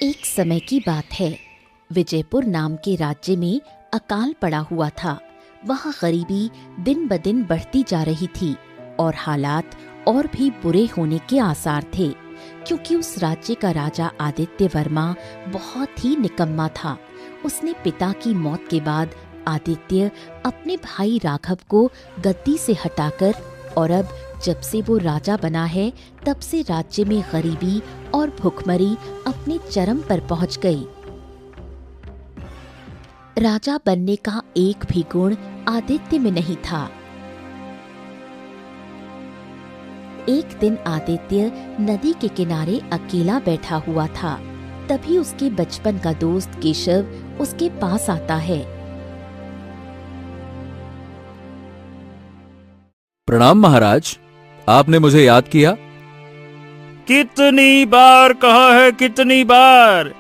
एक समय की बात है। विजयपुर नाम के राज्य में अकाल पड़ा हुआ था। वहाँ गरीबी दिन ब दिन बढ़ती जा रही थी और हालात और भी बुरे होने के आसार थे, क्योंकि उस राज्य का राजा आदित्य वर्मा बहुत ही निकम्मा था। उसने पिता की मौत के बाद आदित्य अपने भाई राघव को गद्दी से हटाकर, और अब जब से वो राजा बना है तब से राज्य में गरीबी और भूखमरी अपने चरम पर पहुंच गई। राजा बनने का एक भी गुण आदित्य में नहीं था। एक दिन आदित्य नदी के किनारे अकेला बैठा हुआ था। तभी उसके बचपन का दोस्त केशव उसके पास आता है। प्रणाम महाराज, आपने मुझे याद किया? कितनी बार कहा है, कितनी बार।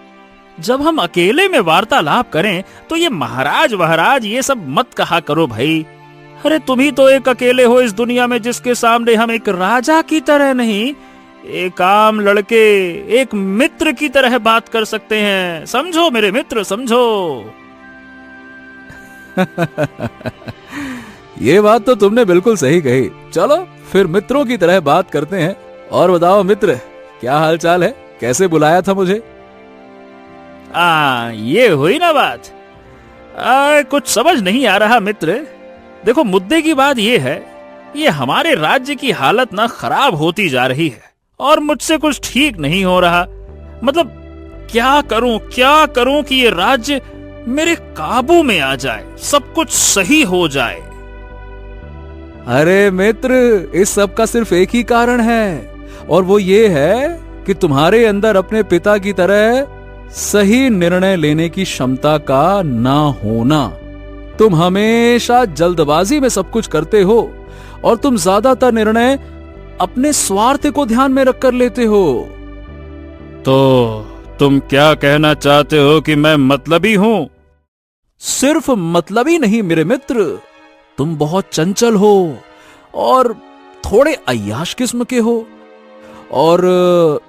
जब हम अकेले में वार्तालाप करें तो ये महाराज वहराज ये सब मत कहा करो भाई। अरे तुम ही तो एक अकेले हो इस दुनिया में जिसके सामने हम एक राजा की तरह नहीं, एक आम लड़के, एक मित्र की तरह बात कर सकते हैं। समझो मेरे मित्र, समझो। ये बात तो तुमने बिल्कुल सही कही। चलो फिर मित्रों की तरह बात करते हैं। और बताओ मित्र, क्या हाल चाल है? कैसे बुलाया था मुझे? ये हुई ना बात। कुछ समझ नहीं आ रहा मित्र। देखो, मुद्दे की बात ये है, ये हमारे राज्य की हालत ना खराब होती जा रही है और मुझसे कुछ ठीक नहीं हो रहा। मतलब क्या करूं कि ये राज्य मेरे काबू में आ जाए, सब कुछ सही हो जाए। अरे मित्र, इस सब का सिर्फ एक ही कारण है, और वो ये है कि तुम्हारे अंदर अपने पिता की तरह सही निर्णय लेने की क्षमता का ना होना। तुम हमेशा जल्दबाजी में सब कुछ करते हो और तुम ज्यादातर निर्णय अपने स्वार्थ को ध्यान में रखकर लेते हो। तो तुम क्या कहना चाहते हो कि मैं मतलबी हूं? सिर्फ मतलबी नहीं मेरे मित्र, तुम बहुत चंचल हो और थोड़े अय्याश किस्म के हो, और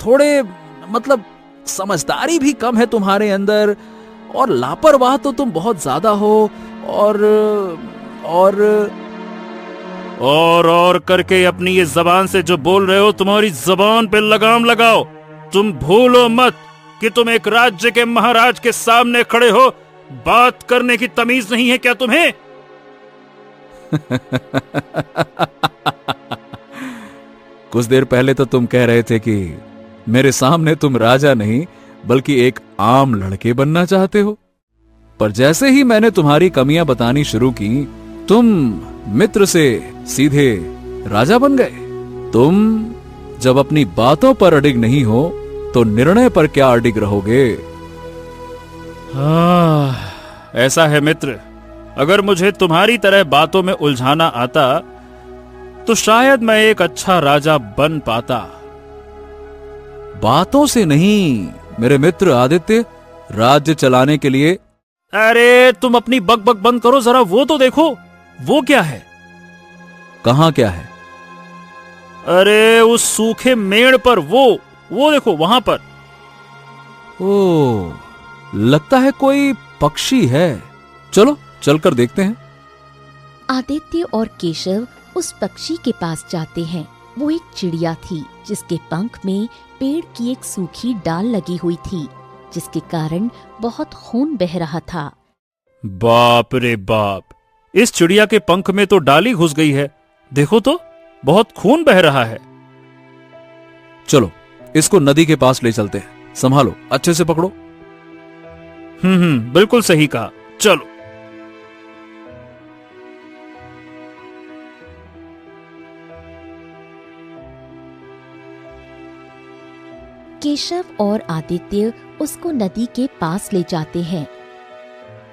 थोड़े मतलब समझदारी भी कम है तुम्हारे अंदर, और लापरवाह तो तुम बहुत ज्यादा हो, और करके अपनी ये जबान से जो बोल रहे हो, तुम्हारी जबान पे लगाम लगाओ। तुम भूलो मत कि तुम एक राज्य के महाराज के सामने खड़े हो। बात करने की तमीज नहीं है क्या तुम्हें? कुछ देर पहले तो तुम कह रहे थे कि मेरे सामने तुम राजा नहीं बल्कि एक आम लड़के बनना चाहते हो, पर जैसे ही मैंने तुम्हारी कमियां बतानी शुरू की, तुम मित्र से सीधे राजा बन गए। तुम जब अपनी बातों पर अडिग नहीं हो तो निर्णय पर क्या अडिग रहोगे? ऐसा है मित्र, अगर मुझे तुम्हारी तरह बातों में उलझाना आता तो शायद मैं एक अच्छा राजा बन पाता। बातों से नहीं मेरे मित्र आदित्य, राज्य चलाने के लिए। अरे तुम अपनी बक बंद करो जरा, वो तो देखो, वो क्या है? कहां क्या है? अरे उस सूखे मेड़ पर, वो देखो वहां पर। ओ, लगता है कोई पक्षी है। चलो चलकर देखते हैं। आदित्य और केशव उस पक्षी के पास जाते हैं। वो एक चिड़िया थी जिसके पंख में पेड़ की एक सूखी डाल लगी हुई थी, जिसके कारण बहुत खून बह रहा था। बाप रे बाप, इस चिड़िया के पंख में तो डाली घुस गई है। देखो तो, बहुत खून बह रहा है। चलो इसको नदी के पास ले चलते हैं। संभालो, अच्छे से पकड़ो। बिल्कुल सही कहा। चलो। केशव और आदित्य उसको नदी के पास ले जाते हैं।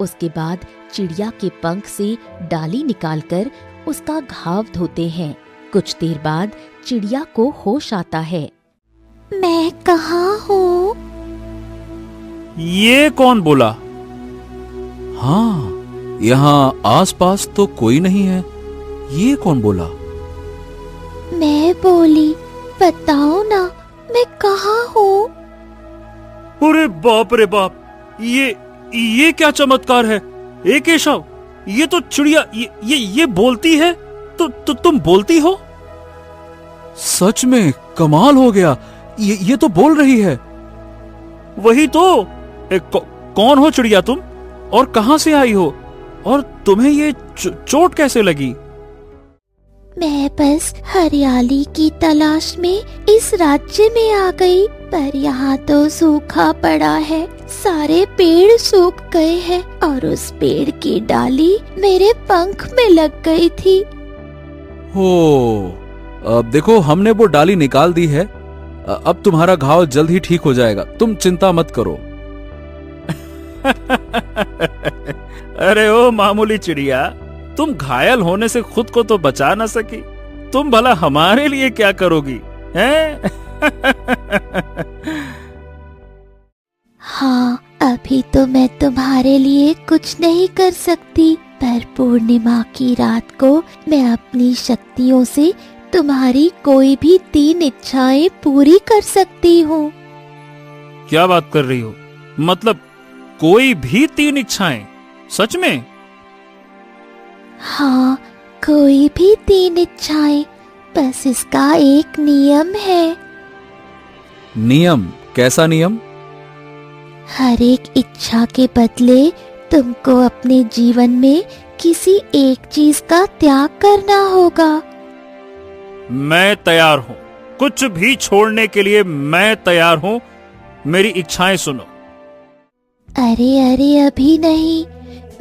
उसके बाद चिड़िया के पंख से डाली निकालकर उसका घाव धोते हैं। कुछ देर बाद चिड़िया को होश आता है। मैं कहाँ हूँ? ये कौन बोला? हाँ, यहाँ आसपास तो कोई नहीं है। ये कौन बोला? मैं बोली, बताओ ना मैं कहाँ हूँ? अरे बाप रे बाप, ये क्या चमत्कार है। ए केशव, ये तो चिड़िया ये बोलती है। तो तुम बोलती हो? सच में कमाल हो गया, ये तो बोल रही है। वही तो। कौन हो चिड़िया तुम, और कहां से आई हो, और तुम्हें ये चोट कैसे लगी? मैं बस हरियाली की तलाश में इस राज्य में आ गई, पर यहाँ तो सूखा पड़ा है। सारे पेड़ सूख गए हैं और उस पेड़ की डाली मेरे पंख में लग गई थी। हो, अब देखो हमने वो डाली निकाल दी है। अब तुम्हारा घाव जल्द ही ठीक हो जाएगा, तुम चिंता मत करो। अरे ओ मामूली चिड़िया, तुम घायल होने से खुद को तो बचा ना सकी, तुम भला हमारे लिए क्या करोगी, हैं? हाँ, अभी तो मैं तुम्हारे लिए कुछ नहीं कर सकती, पर पूर्णिमा की रात को मैं अपनी शक्तियों से तुम्हारी कोई भी 3 इच्छाएं पूरी कर सकती हूँ। क्या बात कर रही हो? मतलब कोई भी 3 इच्छाएं? सच में? हाँ, कोई भी 3 इच्छाएं, बस इसका एक नियम है। नियम? कैसा नियम? हर एक इच्छा के बदले तुमको अपने जीवन में किसी एक चीज का त्याग करना होगा। मैं तैयार हूँ, कुछ भी छोड़ने के लिए मैं तैयार हूँ। मेरी इच्छाएं सुनो। अरे अभी नहीं,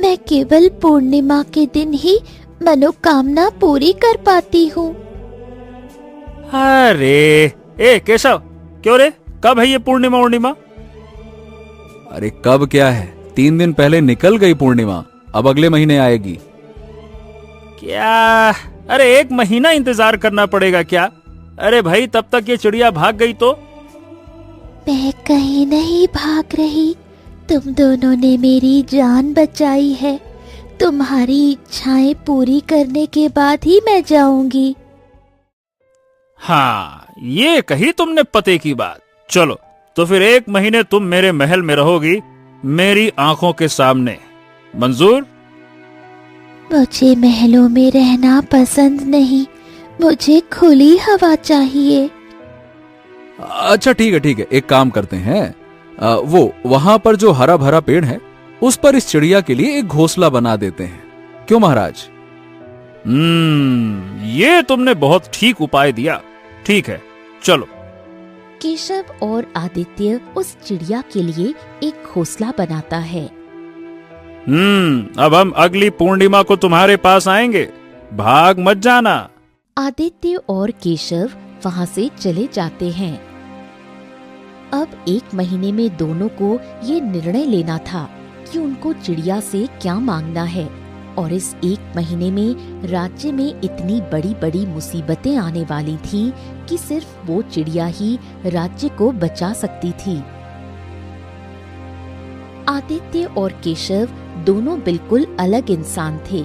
मैं केवल पूर्णिमा के दिन ही मनोकामना पूरी कर पाती हूँ। अरे ए केशव, क्यों रे, कब है ये पूर्णिमा? अरे कब क्या है, 3 दिन पहले निकल गई पूर्णिमा, अब अगले महीने आएगी। क्या? अरे 1 महीना इंतजार करना पड़ेगा क्या? अरे भाई, तब तक ये चिड़िया भाग गई तो? मैं कहीं नहीं भाग रही, तुम दोनों ने मेरी जान बचाई है। तुम्हारी इच्छाएं पूरी करने के बाद ही मैं जाऊंगी। हाँ, ये कही तुमने पते की बात। चलो तो फिर 1 महीने तुम मेरे महल में रहोगी, मेरी आंखों के सामने। मंजूर? मुझे महलों में रहना पसंद नहीं, मुझे खुली हवा चाहिए। अच्छा ठीक है, एक काम करते हैं, वो वहां पर जो हरा भरा पेड़ है उस पर इस चिड़िया के लिए एक घोंसला बना देते हैं। क्यों महाराज? ये तुमने बहुत ठीक उपाय दिया। ठीक है, चलो। केशव और आदित्य उस चिड़िया के लिए एक घोंसला बनाता है। अब हम अगली पूर्णिमा को तुम्हारे पास आएंगे, भाग मत जाना। आदित्य और केशव वहां से चले जाते हैं। अब 1 महीने में दोनों को ये निर्णय लेना था कि उनको चिड़िया से क्या मांगना है, और इस 1 महीने में राज्य में इतनी बड़ी बड़ी मुसीबतें आने वाली थीं कि सिर्फ वो चिड़िया ही राज्य को बचा सकती थी। आदित्य और केशव दोनों बिल्कुल अलग इंसान थे।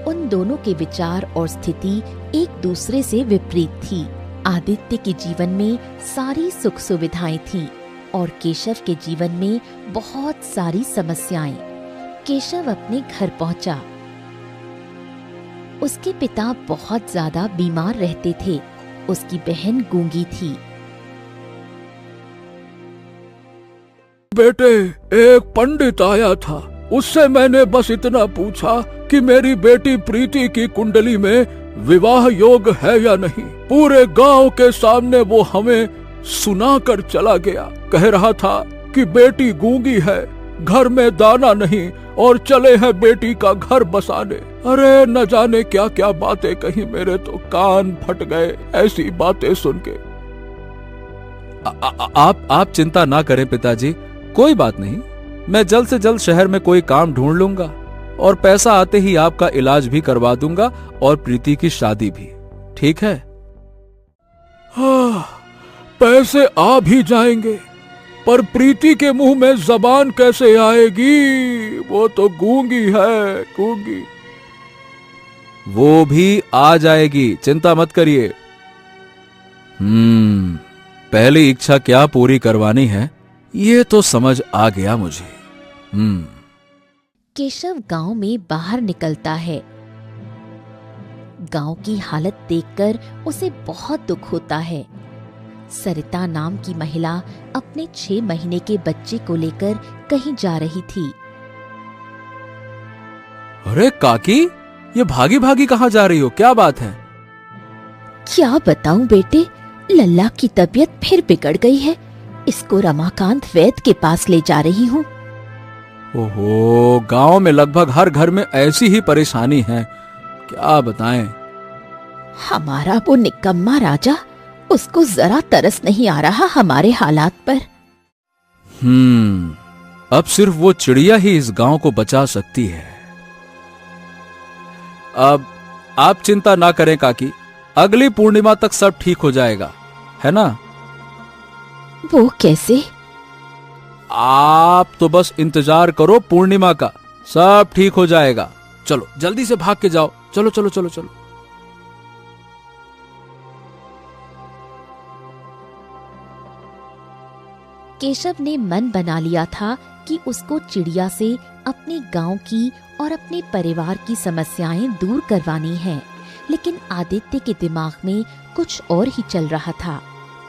उन दोनों के विचार और स्थिति एक दूसरे से विपरीत थी। आदित्य के जीवन में सारी सुख सुविधाएं थीं और केशव के जीवन में बहुत सारी समस्याएं। केशव अपने घर पहुंचा। उसके पिता बहुत ज्यादा बीमार रहते थे। उसकी बहन गूंगी थी। बेटे, एक पंडित आया था, उससे मैंने बस इतना पूछा कि मेरी बेटी प्रीति की कुंडली में विवाह योग है या नहीं। पूरे गांव के सामने वो हमें सुना कर चला गया। कह रहा था कि बेटी गूंगी है, घर में दाना नहीं और चले हैं बेटी का घर बसाने। अरे न जाने क्या क्या बातें कही, मेरे तो कान फट गए ऐसी बातें सुन के। आप चिंता ना करें पिताजी, कोई बात नहीं। मैं जल्द से जल्द शहर में कोई काम ढूंढ लूंगा और पैसा आते ही आपका इलाज भी करवा दूंगा और प्रीति की शादी भी। ठीक है? हाँ, पैसे आ भी जाएंगे, पर प्रीति के मुंह में जबान कैसे आएगी? वो तो गूंगी है, गूंगी। वो भी आ जाएगी, चिंता मत करिए। पहली इच्छा क्या पूरी करवानी है ये तो समझ आ गया मुझे। केशव गांव में बाहर निकलता है। गांव की हालत देखकर उसे बहुत दुख होता है। सरिता नाम की महिला अपने 6 महीने के बच्चे को लेकर कहीं जा रही थी। अरे काकी, ये भागी भागी कहाँ जा रही हो? क्या बात है? क्या बताऊं बेटे, लल्ला की तबीयत फिर बिगड़ गई है। इसको रमाकांत वैद्य के पास ले जा रही हूँ। ओहो, गांव में लगभग हर घर में ऐसी ही परेशानी है, क्या बताएं। हमारा वो निकम्मा राजा, उसको जरा तरस नहीं आ रहा हमारे हालात पर। अब सिर्फ वो चिड़िया ही इस गांव को बचा सकती है। अब आप चिंता ना करें काकी, अगली पूर्णिमा तक सब ठीक हो जाएगा, है ना? वो कैसे? आप तो बस इंतजार करो पूर्णिमा का, सब ठीक हो जाएगा। चलो जल्दी से भाग के जाओ, चलो चलो चलो चलो। केशव ने मन बना लिया था कि उसको चिड़िया से अपने गांव की और अपने परिवार की समस्याएं दूर करवानी हैं, लेकिन आदित्य के दिमाग में कुछ और ही चल रहा था।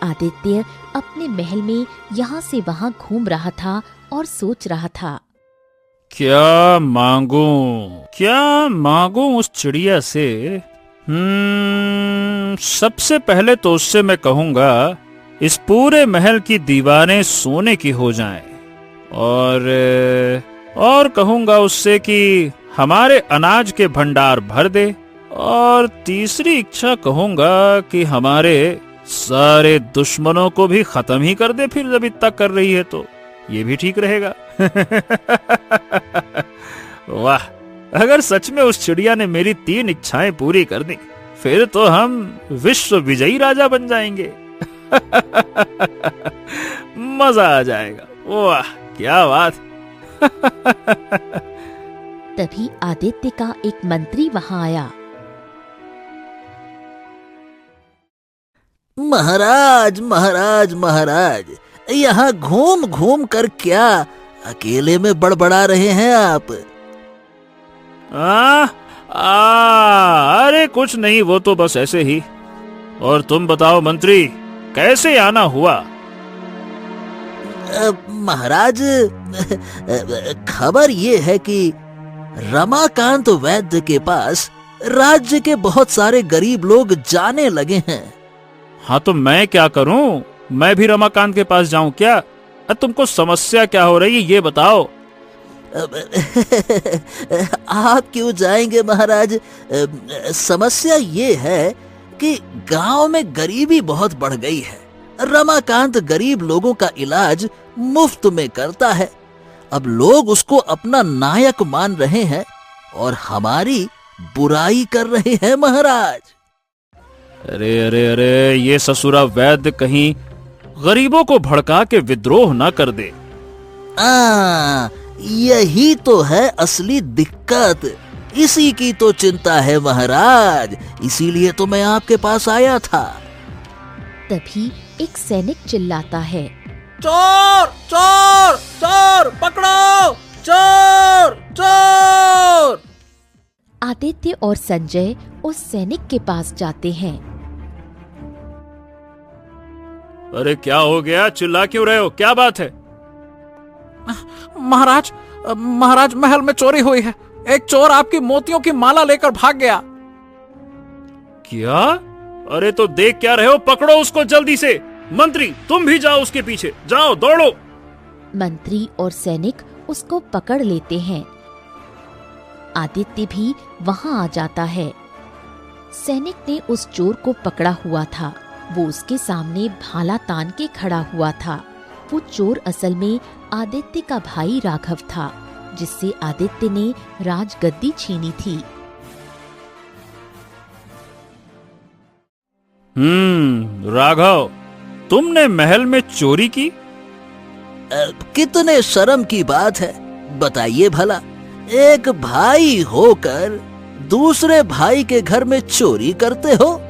आदित्य अपने महल में यहाँ से वहाँ घूम रहा था और सोच रहा था, क्या मांगूं उस चिड़िया से? सबसे पहले तो उससे मैं कहूंगा इस पूरे महल की दीवारें सोने की हो जाएं, और कहूंगा उससे कि हमारे अनाज के भंडार भर दे, और तीसरी इच्छा कहूंगा कि हमारे सारे दुश्मनों को भी खत्म ही कर दे। फिर जब इतना कर रही है तो ये भी ठीक रहेगा। वाह, अगर सच में उस चिड़िया ने मेरी 3 इच्छाएं पूरी कर दी, फिर तो हम विश्व विजयी राजा बन जाएंगे। मजा आ जाएगा। वाह क्या बात। तभी आदित्य का एक मंत्री वहां आया। महाराज महाराज महाराज, यहाँ घूम घूम कर क्या अकेले में बड़बड़ा रहे हैं आप? अरे कुछ नहीं, वो तो बस ऐसे ही। और तुम बताओ मंत्री, कैसे आना हुआ? महाराज, खबर ये है कि रमाकांत वैद्य के पास राज्य के बहुत सारे गरीब लोग जाने लगे हैं। हाँ तो मैं क्या करूं? मैं भी रमाकांत के पास जाऊं क्या? तुमको समस्या क्या हो रही है ये बताओ। आप क्यों जाएंगे महाराज? समस्या ये है कि गांव में गरीबी बहुत बढ़ गई है। रमाकांत गरीब लोगों का इलाज मुफ्त में करता है। अब लोग उसको अपना नायक मान रहे हैं और हमारी बुराई कर रहे हैं महाराज। अरे अरे अरे, ये ससुरा वैद्य कहीं गरीबों को भड़का के विद्रोह न कर दे। यही तो है असली दिक्कत। इसी की तो चिंता है महाराज, इसीलिए तो मैं आपके पास आया था। तभी एक सैनिक चिल्लाता है, चोर चोर चोर, पकड़ो चोर चोर। आदित्य और संजय उस सैनिक के पास जाते हैं। अरे क्या हो गया? चिल्ला क्यों रहे हो? क्या बात है? महाराज, महाराज महल में चोरी हुई है। एक चोर आपकी मोतियों की माला लेकर भाग गया। क्या? अरे तो देख क्या रहे हो? पकड़ो उसको जल्दी से। मंत्री तुम भी जाओ उसके पीछे, जाओ दौड़ो। मंत्री और सैनिक उसको पकड़ लेते हैं। आदित्य भी वहां आ जाता है। सैनिक ने उस चोर को पकड़ा हुआ था। वो उसके सामने भाला तान के खड़ा हुआ था। वो चोर असल में आदित्य का भाई राघव था, जिससे आदित्य ने राजगद्दी छीनी थी। राघव, तुमने महल में चोरी की? कितने शर्म की बात है, बताइए भला। एक भाई होकर दूसरे भाई के घर में चोरी करते हो?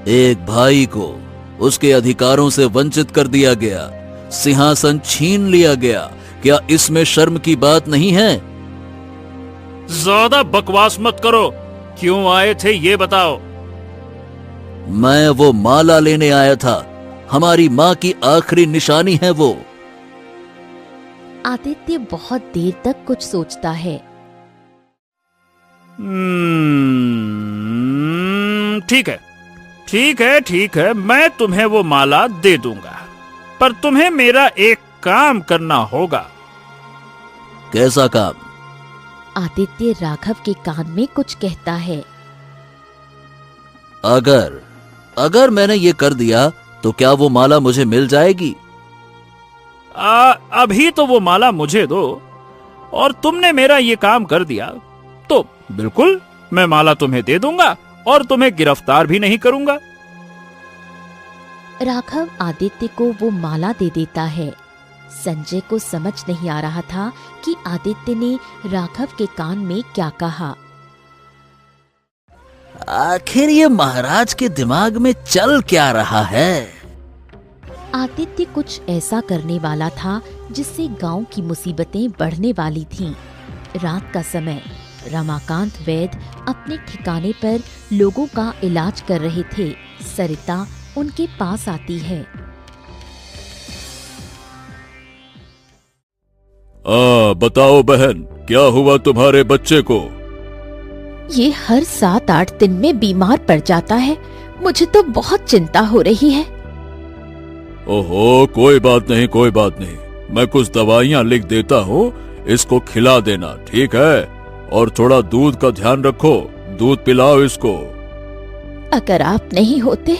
एक भाई को उसके अधिकारों से वंचित कर दिया गया, सिंहासन छीन लिया गया। क्या इसमें शर्म की बात नहीं है? ज्यादा बकवास मत करो। क्यों आए थे ये बताओ। मैं वो माला लेने आया था। हमारी माँ की आखिरी निशानी है वो। आदित्य बहुत देर तक कुछ सोचता है। ठीक है, ठीक है, ठीक है, मैं तुम्हें वो माला दे दूंगा, पर तुम्हें मेरा एक काम करना होगा। कैसा काम? आदित्य राघव के कान में कुछ कहता है। अगर मैंने ये कर दिया तो क्या वो माला मुझे मिल जाएगी? अभी तो वो माला मुझे दो, और तुमने मेरा ये काम कर दिया तो बिल्कुल मैं माला तुम्हें दे दूंगा और तुम्हें गिरफ्तार भी नहीं करूंगा। राघव आदित्य को वो माला दे देता है। संजय को समझ नहीं आ रहा था कि आदित्य ने राघव के कान में क्या कहा। आखिर ये महाराज के दिमाग में चल क्या रहा है? आदित्य कुछ ऐसा करने वाला था जिससे गांव की मुसीबतें बढ़ने वाली थीं। रात का समय रमाकांत वैद्य अपने ठिकाने पर लोगों का इलाज कर रहे थे। सरिता उनके पास आती है। बताओ बहन, क्या हुआ तुम्हारे बच्चे को? ये हर 7-8 दिन में बीमार पड़ जाता है। मुझे तो बहुत चिंता हो रही है। ओहो, कोई बात नहीं, कोई बात नहीं। मैं कुछ दवाइयाँ लिख देता हूँ, इसको खिला देना, ठीक है? और थोड़ा दूध का ध्यान रखो, दूध पिलाओ इसको। अगर आप नहीं होते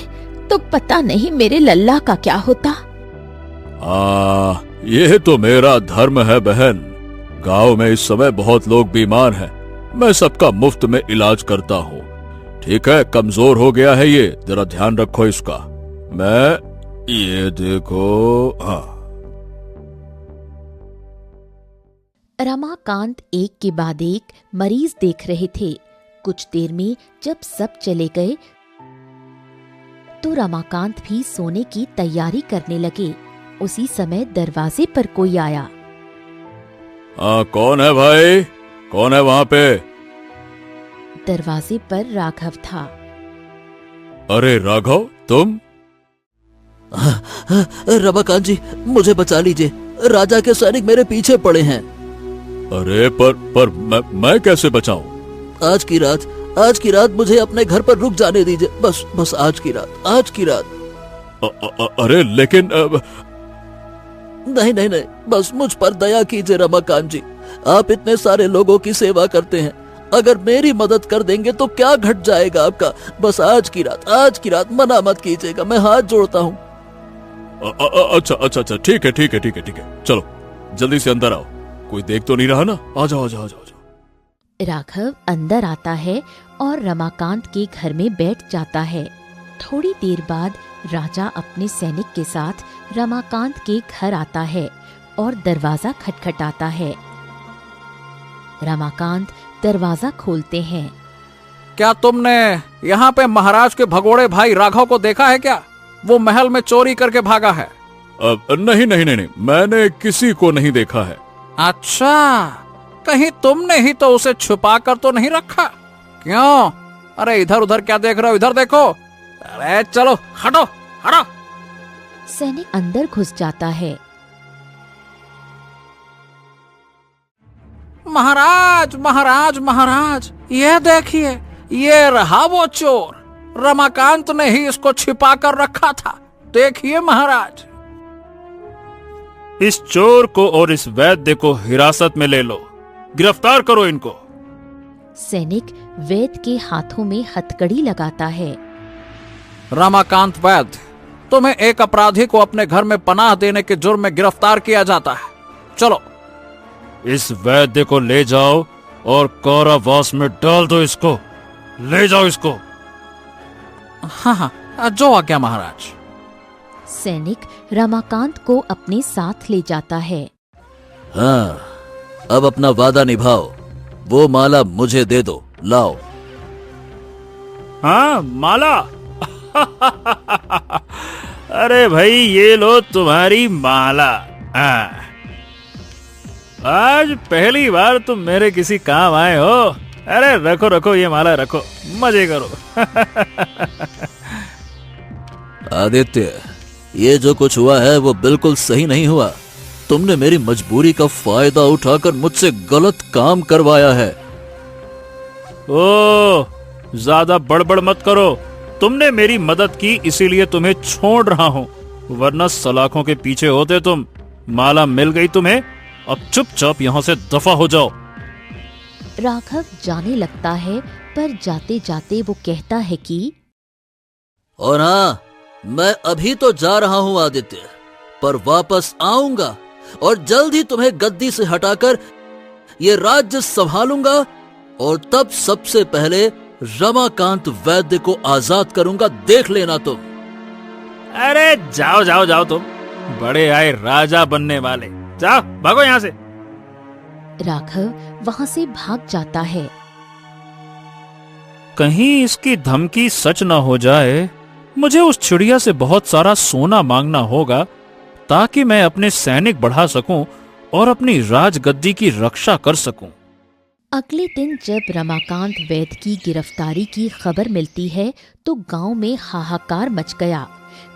तो पता नहीं मेरे लल्ला का क्या होता। ये तो मेरा धर्म है बहन। गांव में इस समय बहुत लोग बीमार हैं। मैं सबका मुफ्त में इलाज करता हूँ। ठीक है, कमजोर हो गया है ये, जरा ध्यान रखो इसका। ये देखो। हाँ। रमाकांत एक के बाद एक मरीज देख रहे थे। कुछ देर में जब सब चले गए तो रमाकांत भी सोने की तैयारी करने लगे। उसी समय दरवाजे पर कोई आया। कौन है भाई? कौन है वहाँ पे? दरवाजे पर राघव था। अरे राघव, तुम? रमाकांत जी, मुझे बचा लीजिए। राजा के सैनिक मेरे पीछे पड़े हैं। अरे पर मैं कैसे बचाऊं? आज की रात मुझे अपने घर पर रुक जाने दीजिए। बस आज की रात। अरे लेकिन नहीं, बस मुझ पर दया कीजिए रमाकांत जी। आप इतने सारे लोगों की सेवा करते हैं, अगर मेरी मदद कर देंगे तो क्या घट जाएगा आपका? बस आज की रात मना मत कीजिएगा, मैं हाथ जोड़ता हूँ। अच्छा, ठीक है। चलो जल्दी से अंदर आओ। कोई देख तो नहीं रहा ना? आ जाओ। राघव अंदर आता है और रमाकांत के घर में बैठ जाता है। थोड़ी देर बाद राजा अपने सैनिक के साथ रमाकांत के घर आता है और दरवाजा खटखटाता है। रमाकांत दरवाजा खोलते हैं। क्या तुमने यहाँ पे महाराज के भगोड़े भाई राघव को देखा है क्या? वो महल में चोरी करके भागा है। नहीं, मैंने किसी को नहीं देखा है। अच्छा, कहीं तुमने ही तो उसे छुपा कर तो नहीं रखा? क्यों? अरे इधर उधर क्या देख रहे हो? इधर देखो। अरे चलो, हटो। सैनिक अंदर घुस जाता है। महाराज, ये देखिए, ये रहा वो चोर। रमाकांत ने ही इसको छिपा कर रखा था। देखिए महाराज। इस चोर को और इस वैद्य को हिरासत में ले लो, गिरफ्तार करो इनको। सैनिक वैद्य के हाथों में हथकड़ी लगाता है। रमाकांत वैद्य, तुम्हें एक अपराधी को अपने घर में पनाह देने के जुर्म में गिरफ्तार किया जाता है। चलो इस वैद्य को ले जाओ और कारावास में डाल दो इसको। ले जाओ इसको। हाँ, जो आज्ञा महाराज। सैनिक रमाकांत को अपने साथ ले जाता है। हाँ, अब अपना वादा निभाओ। वो माला मुझे दे दो, लाओ। हाँ, माला। अरे भाई ये लो तुम्हारी माला। आज पहली बार तुम मेरे किसी काम आए हो। अरे रखो रखो ये माला रखो, मजे करो। आदित्य, ये जो कुछ हुआ है वो बिल्कुल सही नहीं हुआ। तुमने मेरी मजबूरी का फायदा उठाकर मुझसे गलत काम करवाया है। ओ, ज्यादा बड़बड़ मत करो। तुमने मेरी मदद की इसीलिए तुम्हें छोड़ रहा हूँ, वरना सलाखों के पीछे होते तुम। माला मिल गई तुम्हें, अब चुपचाप यहाँ से दफा हो जाओ। राघव जाने लगता है, पर जाते जाते वो कहता है कि और हाँ, मैं अभी तो जा रहा हूँ आदित्य, पर वापस आऊंगा और जल्द ही तुम्हें गद्दी से हटाकर ये राज्य संभालूंगा, और तब सबसे पहले रमाकांत वैद्य को आजाद करूंगा, देख लेना तुम। अरे जाओ जाओ जाओ, तुम बड़े आए राजा बनने वाले। जाओ भागो यहाँ से। राघव वहां से भाग जाता है। कहीं इसकी धमकी सच न हो जाए। मुझे उस चिड़िया से बहुत सारा सोना मांगना होगा ताकि मैं अपने सैनिक बढ़ा सकूं और अपनी राजगद्दी की रक्षा कर सकूं। अगले दिन जब रमाकांत वैद्य की गिरफ्तारी की खबर मिलती है तो गांव में हाहाकार मच गया।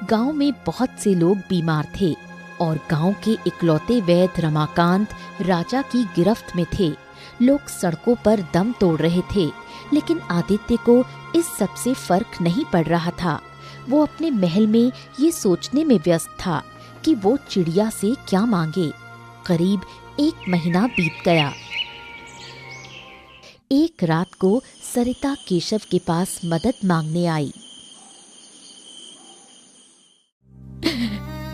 गांव में बहुत से लोग बीमार थे और गांव के इकलौते वैद्य रमाकांत राजा की गिरफ्त में थे। लोग सड़कों पर दम तोड़ रहे थे, लेकिन आदित्य को इस सब से फर्क नहीं पड़ रहा था। वो अपने महल में ये सोचने में व्यस्त था कि वो चिड़िया से क्या मांगे। करीब 1 महीना बीत गया। एक रात को सरिता केशव के पास मदद मांगने आई।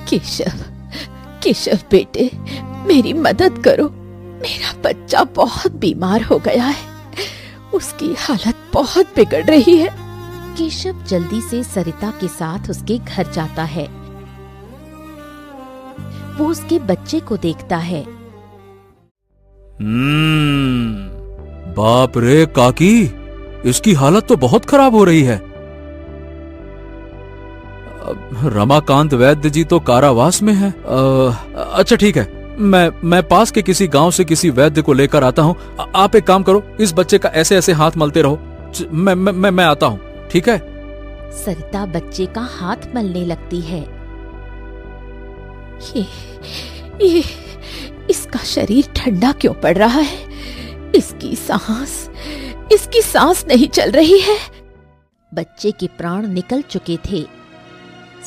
केशव बेटे, मेरी मदद करो। मेरा बच्चा बहुत बीमार हो गया है, उसकी हालत बहुत बिगड़ रही है। केशव जल्दी से सरिता के साथ उसके घर जाता है। वो उसके बच्चे को देखता है। बाप रे काकी, इसकी हालत तो बहुत खराब हो रही है। रमाकांत वैद्य जी तो कारावास में है। अच्छा ठीक है, मैं पास के किसी गांव से किसी वैद्य को लेकर आता हूँ। आप एक काम करो, इस बच्चे का ऐसे ऐसे हाथ मलते रहो। मैं आता हूँ, ठीक है? सरिता बच्चे का हाथ मलने लगती है। ये इसका शरीर ठंडा क्यों पड़ रहा है? इसकी सांस नहीं चल रही है। बच्चे के प्राण निकल चुके थे।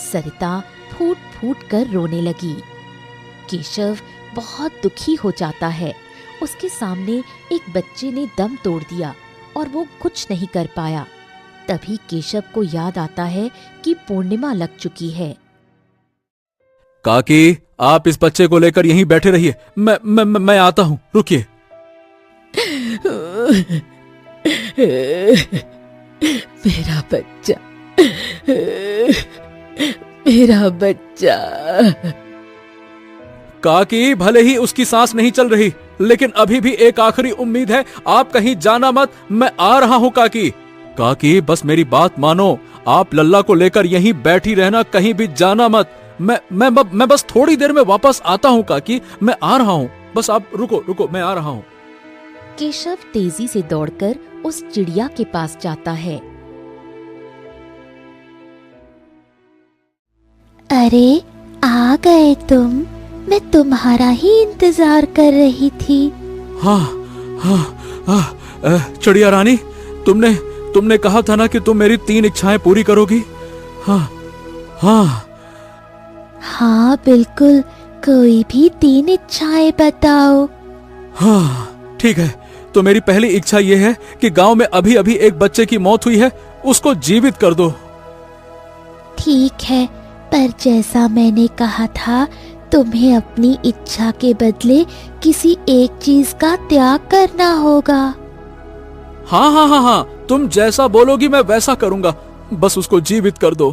सरिता फूट फूट कर रोने लगी। केशव बहुत दुखी हो जाता है। उसके सामने एक बच्चे ने दम तोड़ दिया और वो कुछ नहीं कर पाया। तभी केशव को याद आता है कि पूर्णिमा लग चुकी है। काकी, आप इस बच्चे को लेकर यहीं बैठे रहिए, मैं आता हूँ, रुकिए। मेरा बच्चा। काकी, भले ही उसकी सांस नहीं चल रही, लेकिन अभी भी एक आखिरी उम्मीद है। आप कहीं जाना मत, मैं आ रहा हूँ काकी। काकी, बस मेरी बात मानो। आप लल्ला को लेकर यहीं बैठी रहना, कहीं भी जाना मत। मैं बस थोड़ी देर में वापस आता हूँ काकी, मैं आ रहा हूँ। बस आप रुको, मैं आ रहा हूँ। केशव तेजी से दौड़कर उस चिड़िया के पास जाता है। अरे आ गए तुम, मैं तुम्हारा ही इंतजार कर रही थी। हाँ, चिड़िया रानी, तुमने कहा था ना कि तुम मेरी 3 इच्छाएं पूरी करोगी। हाँ बिल्कुल, कोई भी 3 इच्छाएं बताओ। हाँ ठीक है, तो मेरी पहली इच्छा ये है कि गांव में अभी अभी एक बच्चे की मौत हुई है, उसको जीवित कर दो। ठीक है, पर जैसा मैंने कहा था, तुम्हें अपनी इच्छा के बदले किसी एक चीज का त्याग करना होगा। हाँ, तुम जैसा बोलोगी मैं वैसा करूंगा, बस उसको जीवित कर दो।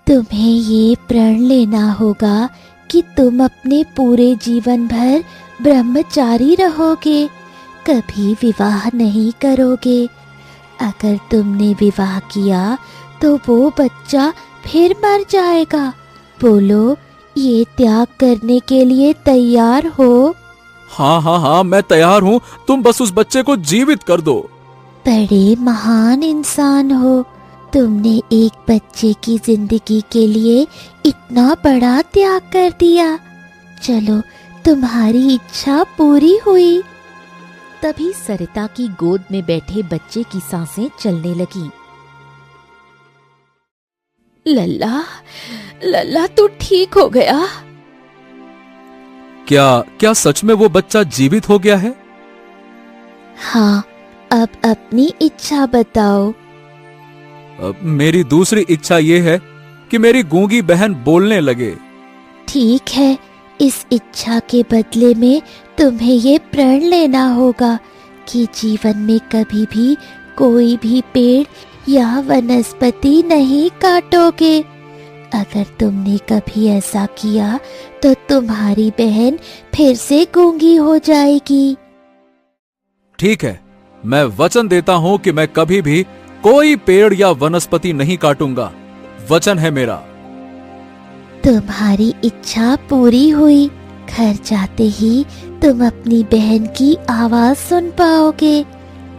तुम्हें ये प्रण लेना होगा कि तुम अपने पूरे जीवन भर ब्रह्मचारी रहोगे, कभी विवाह नहीं करोगे। अगर तुमने विवाह किया तो वो बच्चा फिर मर जाएगा। बोलो, ये त्याग करने के लिए तैयार हो? हाँ हाँ हाँ, मैं तैयार हूँ। तुम बस उस बच्चे को जीवित कर दो। बड़े महान इंसान हो, तुमने एक बच्चे की जिंदगी के लिए इतना बड़ा त्याग कर दिया। चलो, तुम्हारी इच्छा पूरी हुई। तभी सरिता की गोद में बैठे बच्चे की सांसें चलने लगी। लल्ला, लल्ला तू ठीक हो गया? क्या क्या सच में वो बच्चा जीवित हो गया है? हाँ, अब अपनी इच्छा बताओ। मेरी दूसरी इच्छा ये है कि मेरी गूंगी बहन बोलने लगे। ठीक है, इस इच्छा के बदले में तुम्हें ये प्रण लेना होगा कि जीवन में कभी भी कोई भी पेड़ या वनस्पति नहीं काटोगे। अगर तुमने कभी ऐसा किया तो तुम्हारी बहन फिर से गूंगी हो जाएगी। ठीक है, मैं वचन देता हूँ कि मैं कभी भी कोई पेड़ या वनस्पति नहीं काटूंगा। वचन है मेरा। तुम्हारी इच्छा पूरी हुई। घर जाते ही तुम अपनी बहन की आवाज सुन पाओगे।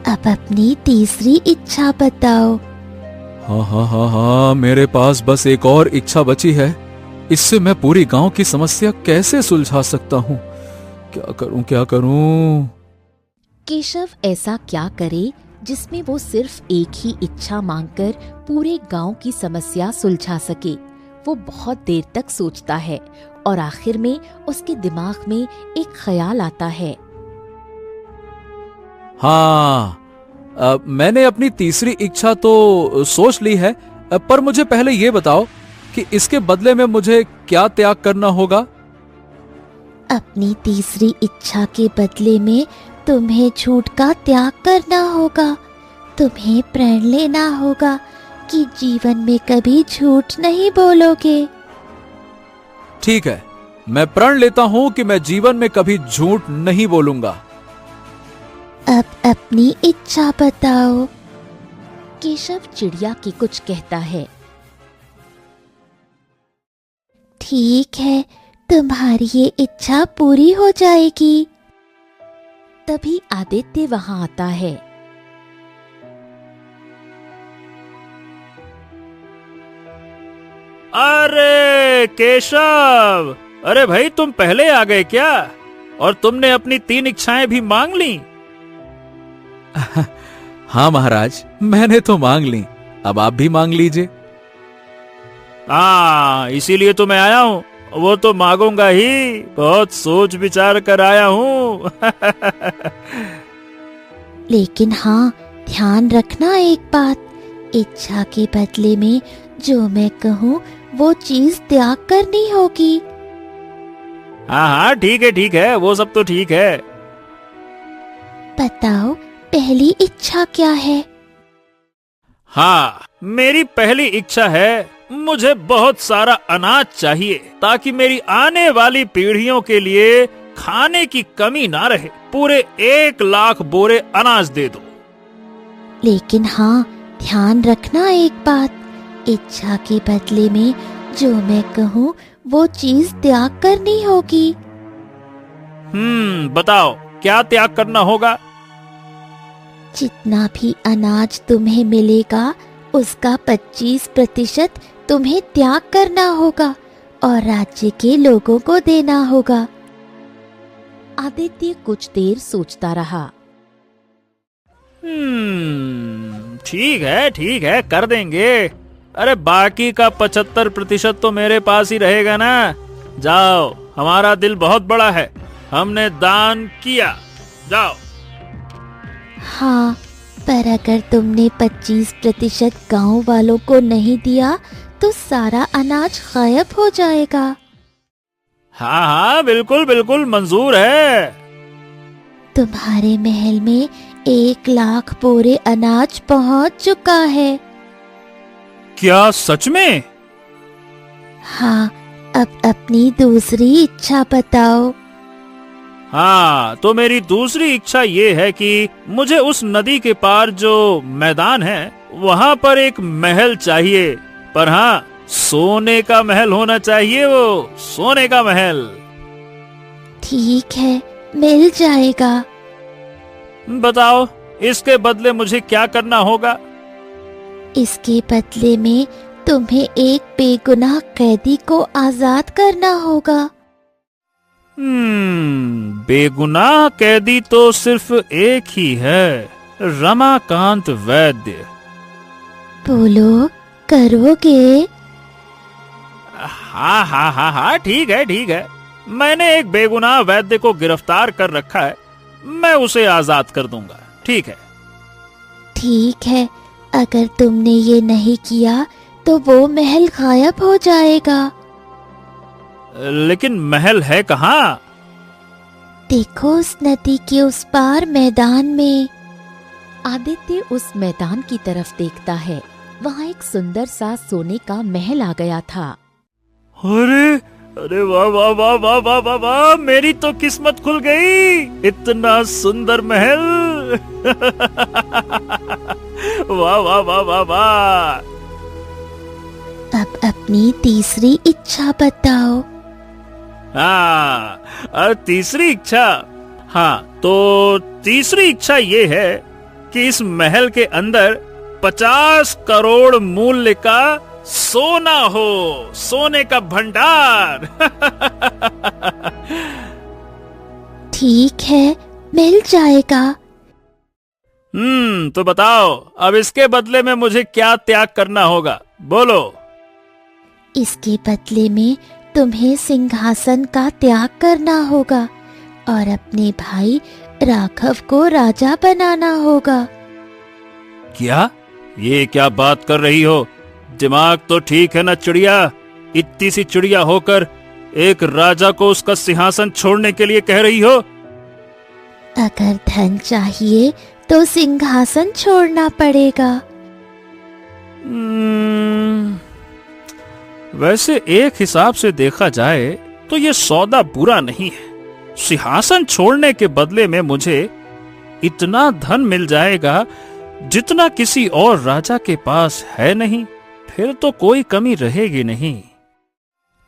अब अपनी तीसरी इच्छा बताओ। हाँ हाँ हाँ हाँ, मेरे पास बस एक और इच्छा बची है। इससे मैं पूरी गांव की समस्या कैसे सुलझा सकता हूँ? क्या करूँ क्या करूँ? केशव ऐसा क्या करे जिसमें वो सिर्फ एक ही इच्छा मांगकर पूरे गांव की समस्या सुलझा सके। वो बहुत देर तक सोचता है और आखिर में उसके दिमाग में एक ख्याल आता है। हाँ, मैंने अपनी तीसरी इच्छा तो सोच ली है, पर मुझे पहले ये बताओ कि इसके बदले में मुझे क्या त्याग करना होगा? अपनी तीसरी इच्छा के बदले में तुम्हें झूठ का त्याग करना होगा। तुम्हें प्रण लेना होगा कि जीवन में कभी झूठ नहीं बोलोगे। ठीक है, मैं प्रण लेता हूँ कि मैं जीवन में कभी झूठ नहीं बोलूंगा। अब अपनी इच्छा बताओ। केशव चिड़िया की कुछ कहता है। ठीक है, तुम्हारी ये इच्छा पूरी हो जाएगी। तभी आदित्य वहां आता है। अरे केशव, अरे भाई तुम पहले आ गए क्या? और तुमने अपनी 3 इच्छाएं भी मांग ली? हाँ महाराज, मैंने तो मांग ली। अब आप भी मांग लीजिए। हाँ, इसीलिए तो मैं आया हूँ। वो तो मांगूंगा ही, बहुत सोच विचार कर आया हूँ। लेकिन हाँ, ध्यान रखना एक बात, इच्छा के बदले में जो मैं कहूँ वो चीज त्याग करनी होगी। हाँ हाँ, ठीक है, वो सब तो ठीक है। बताओ, पहली इच्छा क्या है? हाँ, मेरी पहली इच्छा है, मुझे बहुत सारा अनाज चाहिए ताकि मेरी आने वाली पीढ़ियों के लिए खाने की कमी ना रहे। पूरे 1 लाख बोरे अनाज दे दो। लेकिन हाँ, ध्यान रखना एक बात, इच्छा के बदले में जो मैं कहूँ वो चीज त्याग करनी होगी। बताओ क्या त्याग करना होगा? जितना भी अनाज तुम्हें मिलेगा उसका 25% तुम्हें त्याग करना होगा और राज्य के लोगों को देना होगा। आदित्य कुछ देर सोचता रहा। ठीक है, कर देंगे। अरे बाकी का 75% तो मेरे पास ही रहेगा ना। जाओ, हमारा दिल बहुत बड़ा है, हमने दान किया। जाओ। हाँ, पर अगर तुमने 25% गांव वालों को नहीं दिया तो सारा अनाज गायब हो जाएगा। हाँ हाँ, बिल्कुल बिल्कुल मंजूर है। तुम्हारे महल में 1 लाख बोरे अनाज पहुंच चुका है। क्या सच में? हाँ, अब अपनी दूसरी इच्छा बताओ। हाँ, तो मेरी दूसरी इच्छा ये है कि मुझे उस नदी के पार जो मैदान है वहाँ पर एक महल चाहिए। पर हाँ, सोने का महल होना चाहिए, वो सोने का महल। ठीक है, मिल जाएगा। बताओ इसके बदले मुझे क्या करना होगा? इसके बदले में तुम्हें एक बेगुनाह कैदी को आजाद करना होगा। बेगुनाह कैदी तो सिर्फ एक ही है, रमाकांत वैद्य। बोलो, करोगे? हाँ हाँ हाँ हाँ, ठीक है ठीक है। मैंने एक बेगुनाह वैद्य को गिरफ्तार कर रखा है, मैं उसे आजाद कर दूंगा। ठीक है। ठीक है, अगर तुमने ये नहीं किया तो वो महल गायब हो जाएगा। लेकिन महल है कहाँ? देखो उस नदी के उस पार मैदान में। आदित्य उस मैदान की तरफ देखता है। वहाँ एक सुंदर सा सोने का महल आ गया था। अरे अरे वाह वाह वाह वाह वाह वाह वाह, मेरी तो किस्मत खुल गई। इतना सुंदर महल। वाह वाह वाह वाह वाह। अब अपनी तीसरी इच्छा बताओ। हाँ, और तीसरी इच्छा, हाँ तो तीसरी इच्छा ये है कि इस महल के अंदर 50 करोड़ मूल्य का सोना हो, सोने का भंडार। ठीक है, मिल जाएगा। तो बताओ अब इसके बदले में मुझे क्या त्याग करना होगा, बोलो। इसके बदले में तुम्हें सिंहासन का त्याग करना होगा और अपने भाई राघव को राजा बनाना होगा। क्या? ये क्या बात कर रही हो? दिमाग तो ठीक है ना चिड़िया? इतनी सी चिड़िया होकर एक राजा को उसका सिंहासन छोड़ने के लिए कह रही हो? अगर धन चाहिए तो सिंहासन छोड़ना पड़ेगा। वैसे एक हिसाब से देखा जाए तो ये सौदा बुरा नहीं है। सिंहासन छोड़ने के बदले में मुझे इतना धन मिल जाएगा जितना किसी और राजा के पास है नहीं, फिर तो कोई कमी रहेगी नहीं।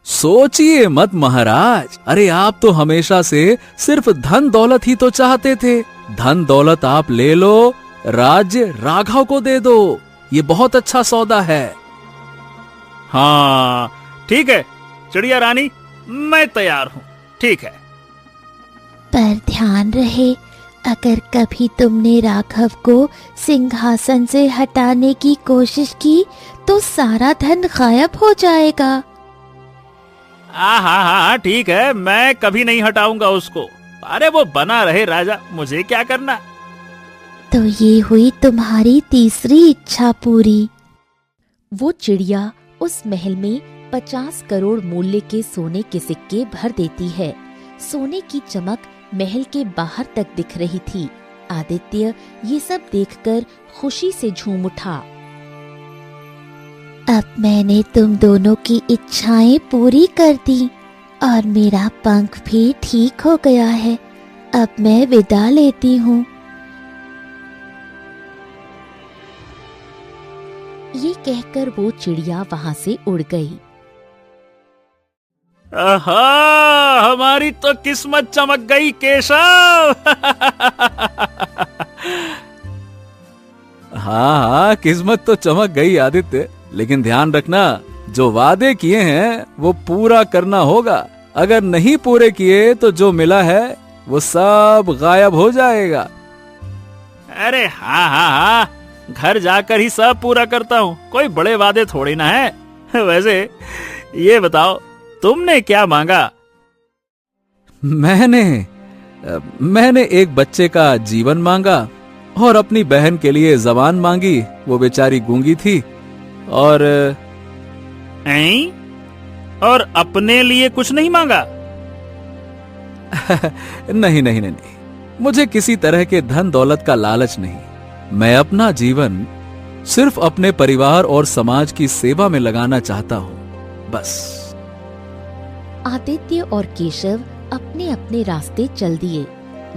सोचिए मत महाराज, अरे आप तो हमेशा से सिर्फ धन दौलत ही तो चाहते थे। धन दौलत आप ले लो, राज्य राघव को दे दो, ये बहुत अच्छा सौदा है। हाँ ठीक है चिड़िया रानी, मैं तैयार हूँ। ठीक है, पर ध्यान रहे, अगर कभी तुमने राघव को सिंहासन से हटाने की कोशिश की तो सारा धन गायब हो जाएगा। हाँ हाँ हाँ ठीक है, मैं कभी नहीं हटाऊंगा उसको। अरे वो बना रहे राजा, मुझे क्या करना। तो ये हुई तुम्हारी तीसरी इच्छा पूरी। वो चिड़िया उस महल में 50 करोड़ मूल्य के सोने के सिक्के भर देती है। सोने की चमक महल के बाहर तक दिख रही थी। आदित्य ये सब देखकर खुशी से झूम उठा। अब मैंने तुम दोनों की इच्छाएं पूरी कर दी और मेरा पंख भी ठीक हो गया है। अब मैं विदा लेती हूँ। ये कहकर वो चिड़िया वहाँ से उड़ गई। आहा, हमारी तो किस्मत चमक गई केशव। हाँ हाँ, किस्मत तो चमक गई आदित्य, लेकिन ध्यान रखना, जो वादे किए हैं वो पूरा करना होगा। अगर नहीं पूरे किए तो जो मिला है वो सब गायब हो जाएगा। अरे हाँ हाँ हाँ, घर जाकर ही सब पूरा करता हूँ, कोई बड़े वादे थोड़ी ना है। वैसे ये बताओ तुमने क्या मांगा? मैंने एक बच्चे का जीवन मांगा और अपनी बहन के लिए जबान मांगी, वो बेचारी गूंगी थी। और और अपने लिए कुछ नहीं मांगा? नहीं नहीं नहीं, मुझे किसी तरह के धन दौलत का लालच नहीं। मैं अपना जीवन सिर्फ अपने परिवार और समाज की सेवा में लगाना चाहता हूँ, बस। आदित्य और केशव अपने अपने रास्ते चल दिए।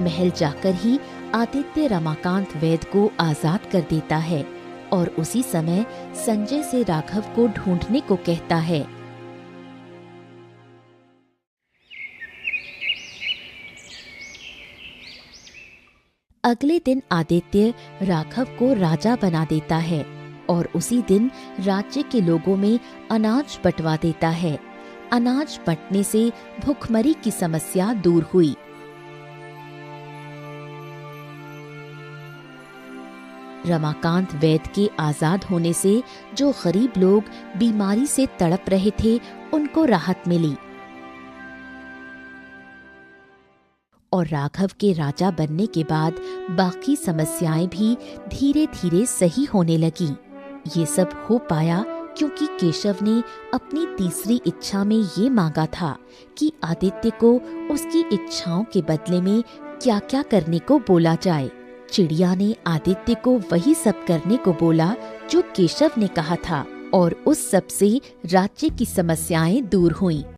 महल जाकर ही आदित्य रमाकांत वैद्य को आजाद कर देता है और उसी समय संजय से राघव को ढूंढने को कहता है। अगले दिन आदित्य राघव को राजा बना देता है और उसी दिन राज्य के लोगों में अनाज बंटवा देता है। अनाज बंटने से भूखमरी की समस्या दूर हुई। रमाकांत वैद्य के आजाद होने से जो गरीब लोग बीमारी से तड़प रहे थे उनको राहत मिली और राघव के राजा बनने के बाद बाकी समस्याएं भी धीरे धीरे सही होने लगी। ये सब हो पाया क्योंकि केशव ने अपनी तीसरी इच्छा में ये मांगा था कि आदित्य को उसकी इच्छाओं के बदले में क्या क्या करने को बोला जाए। चिड़िया ने आदित्य को वही सब करने को बोला जो केशव ने कहा था और उस सब से राज्य की समस्याएं दूर हुईं।